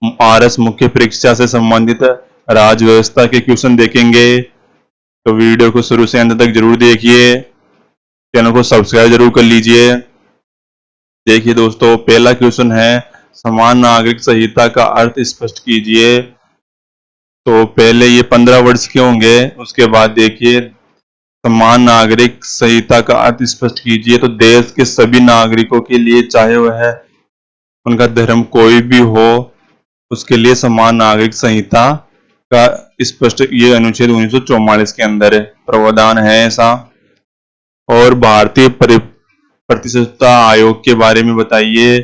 RS मुख्य परीक्षा से संबंधित राज्य व्यवस्था के क्वेश्चन देखेंगे। तो वीडियो को शुरू से अंत तक जरूर देखिए, चैनल को सब्सक्राइब जरूर कर लीजिए। देखिए दोस्तों, पहला क्वेश्चन है समान नागरिक संहिता का अर्थ स्पष्ट कीजिए। तो पहले ये 15 वर्ष के होंगे, उसके बाद देखिए समान नागरिक संहिता का अर्थ स्पष्ट कीजिए। तो देश के सभी नागरिकों के लिए, चाहे वह उनका धर्म कोई भी हो, उसके लिए समान नागरिक संहिता का स्पष्ट ये अनुच्छेद 1944 के अंदर प्रावधान है ऐसा। और भारतीय प्रतिष्ठा आयोग के बारे में बताइए।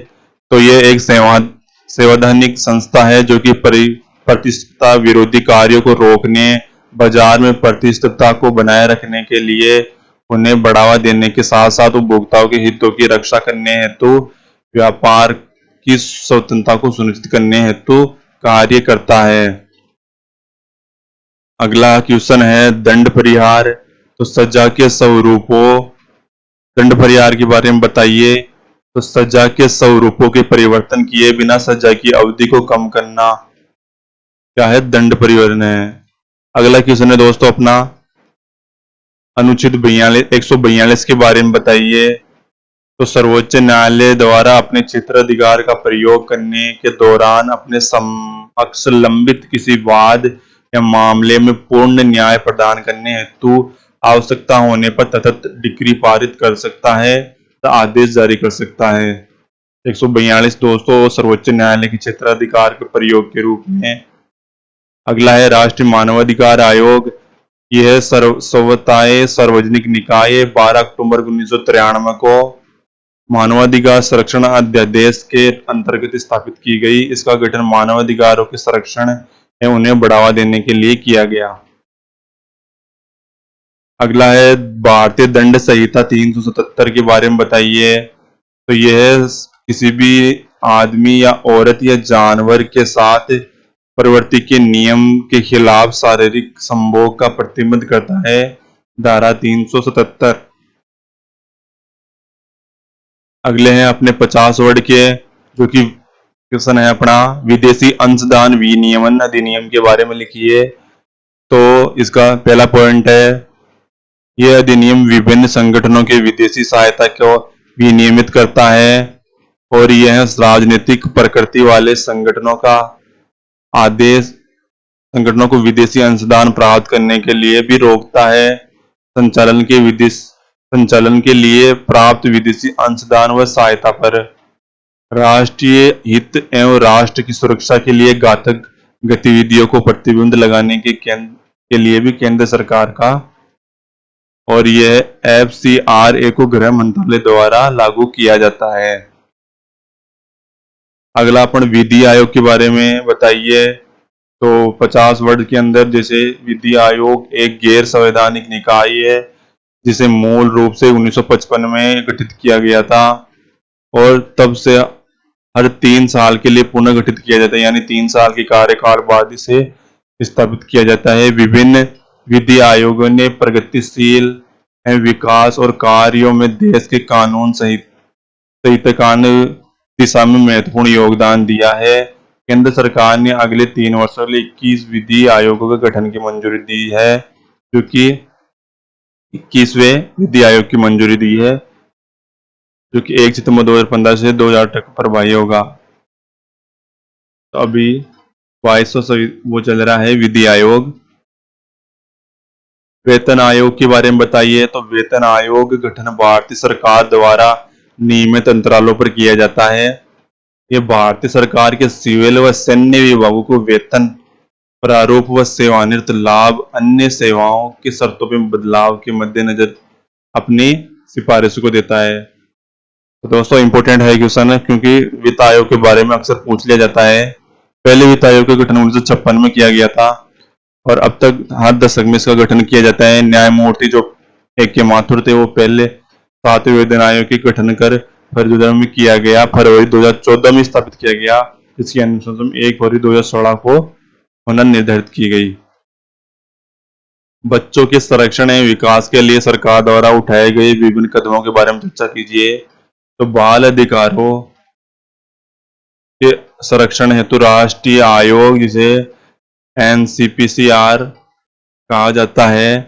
तो ये एक संवैधानिक संस्था है जो कि प्रतिष्ठा विरोधी कार्यों को रोकने, बाजार में प्रतिष्ठा को बनाए रखने के लिए, उन्हें बढ़ावा देने के साथ साथ उपभोक्ताओं के हितों की रक्षा करने हेतु, व्यापार की स्वतंत्रता को सुनिश्चित करने हेतु कार्य करता है। अगला क्वेश्चन है दंड परिहार। तो सजा के स्वरूपों, दंड परिहार के बारे में बताइए। तो सजा के स्वरूपों के परिवर्तन किए बिना सजा की अवधि को कम करना क्या है, दंड परिवर्तन है। अगला क्वेश्चन है दोस्तों अपना अनुच्छेद 142 के बारे में बताइए। तो सर्वोच्च न्यायालय द्वारा अपने क्षेत्राधिकार का प्रयोग करने के दौरान अपने समक्ष लंबित किसी वाद या मामले में पूर्ण न्याय प्रदान करने हेतु आवश्यकता होने पर तत्त डिक्री पारित कर सकता है या आदेश जारी कर सकता है। 142 दोस्तों सर्वोच्च न्यायालय के क्षेत्राधिकार के प्रयोग के रूप में। अगला है राष्ट्रीय मानवाधिकार आयोग। यह सर्वोच्च सार्वजनिक निकाय 12 अक्टूबर 1993 को मानवाधिकार संरक्षण अध्यादेश के अंतर्गत स्थापित की गई। इसका गठन मानवाधिकारों के संरक्षण एवं उन्हें बढ़ावा देने के लिए किया गया। अगला है भारतीय दंड संहिता 377 के बारे में बताइए। तो यह किसी भी आदमी या औरत या जानवर के साथ प्रवृत्ति के नियम के खिलाफ शारीरिक संभोग का प्रतिबंध करता है, धारा 377। अगले हैं अपने 50 वर्ड के, जो कि क्वेश्चन है अपना विदेशी अंशदान विनियमन अधिनियम के बारे में लिखिए। तो इसका पहला पॉइंट है यह अधिनियम विभिन्न संगठनों के विदेशी सहायता को विनियमित करता है और यह राजनीतिक प्रकृति वाले संगठनों को विदेशी अंशदान प्राप्त करने के लिए भी रोकता है। संचालन के लिए प्राप्त विदेशी अंशदान व सहायता पर राष्ट्रीय हित एवं राष्ट्र की सुरक्षा के लिए घातक गतिविधियों को प्रतिबंध लगाने के लिए भी केंद्र सरकार का, और यह FCRA को गृह मंत्रालय द्वारा लागू किया जाता है। अगला अपन विधि आयोग के बारे में बताइए। तो 50 वर्ड के अंदर, जैसे विधि आयोग एक गैर संवैधानिक निकाय है जिसे मूल रूप से 1955 में गठित किया गया था और तब से हर 3 साल के लिए पुनः गठित किया जाता है, यानी 3 साल के कार्यकाल बाद इसे स्थापित किया जाता है। विभिन्न विधि आयोगों ने प्रगतिशील विकास और कार्यों में देश के कानून सहित दिशा में महत्वपूर्ण योगदान दिया है। केंद्र सरकार ने अगले 3 वर्षों के लिए 21 विधि आयोगों के गठन की मंजूरी दी है, जो कि 21वें विधि आयोग की मंजूरी दी है, जो कि 1 सितंबर 2015 से 2008 तक प्रभावी होगा। तो अभी 2200 वो चल रहा है विधि आयोग। वेतन आयोग के बारे में बताइए। तो वेतन आयोग गठन भारतीय सरकार द्वारा नियमित अंतरालों पर किया जाता है। यह भारतीय सरकार के सिविल व सैन्य विभागों को वेतन प्रारूप व सेवानिवृत्त लाभ, अन्य सेवाओं की शर्तों में बदलाव के मद्देनजर अपनी सिफारिश को देता है। तो दोस्तों इंपॉर्टेंट है क्वेश्चन, क्योंकि वित्त आयोग के बारे में अक्सर पूछ लिया जाता है। पहले वित्त आयोग का गठन 1956 में किया गया था और अब तक हर दशक में इसका गठन किया जाता है। न्यायमूर्ति जो AK माथुर थे वो पहले 7वें वेतन आयोग के गठन कर फरवरी 2014 में किया गया, फरवरी 2014 में स्थापित किया गया, जिसकी अनुशंसा 1 फरवरी 2016 को होना निर्धारित की गई। बच्चों के संरक्षण एवं विकास के लिए सरकार द्वारा उठाए गए विभिन्न कदमों के बारे में चर्चा कीजिए। तो बाल अधिकारों के संरक्षण हेतु राष्ट्रीय आयोग, जिसे NCPCR कहा जाता है,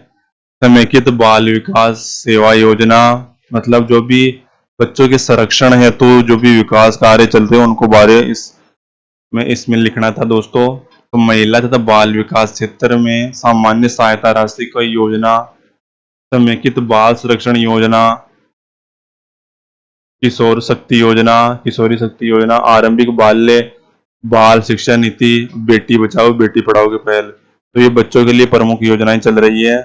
समेकित बाल विकास सेवा योजना, मतलब जो भी बच्चों के संरक्षण हेतु जो भी विकास कार्य चलते हैं उनको बारे इसमें लिखना था दोस्तों। तो महिला तथा बाल विकास क्षेत्र में सामान्य सहायता राशि की योजना, समेकित बाल संरक्षण योजना, किशोरी शक्ति योजना, आरंभिक बाल शिक्षा नीति, बेटी बचाओ बेटी पढ़ाओ के पहल। तो ये बच्चों के लिए प्रमुख योजनाएं चल रही है।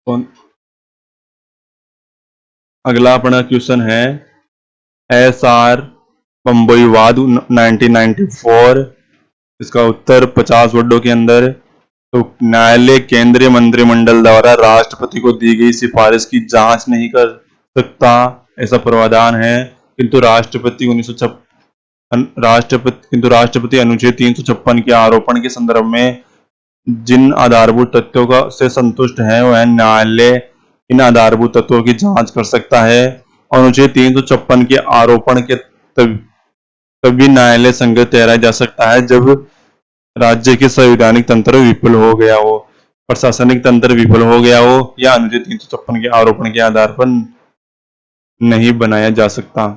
तो अगला अपना क्वेश्चन है SR बम्बईवाद 1994, इसका उत्तर 50 वर्डों के अंदर। तो न्यायालय केंद्रीय मंत्रिमंडल द्वारा राष्ट्रपति को दी गई सिफारिश की जांच नहीं कर सकता, ऐसा प्रावधान है, किंतु राष्ट्रपति अनुच्छेद 356 के आरोपण के संदर्भ में जिन आधारभूत तथ्यों से संतुष्ट है वह न्यायालय इन आधारभूत तत्वों की जांच कर सकता है। अनुच्छेद 356 के आरोपण के तभी न्यायालय संगत ठहराया जा सकता है जब राज्य के संवैधानिक तंत्र विफल हो गया हो, प्रशासनिक तंत्र विफल हो गया हो, या अनुच्छेद 356 के आरोपण के आधार पर नहीं बनाया जा सकता।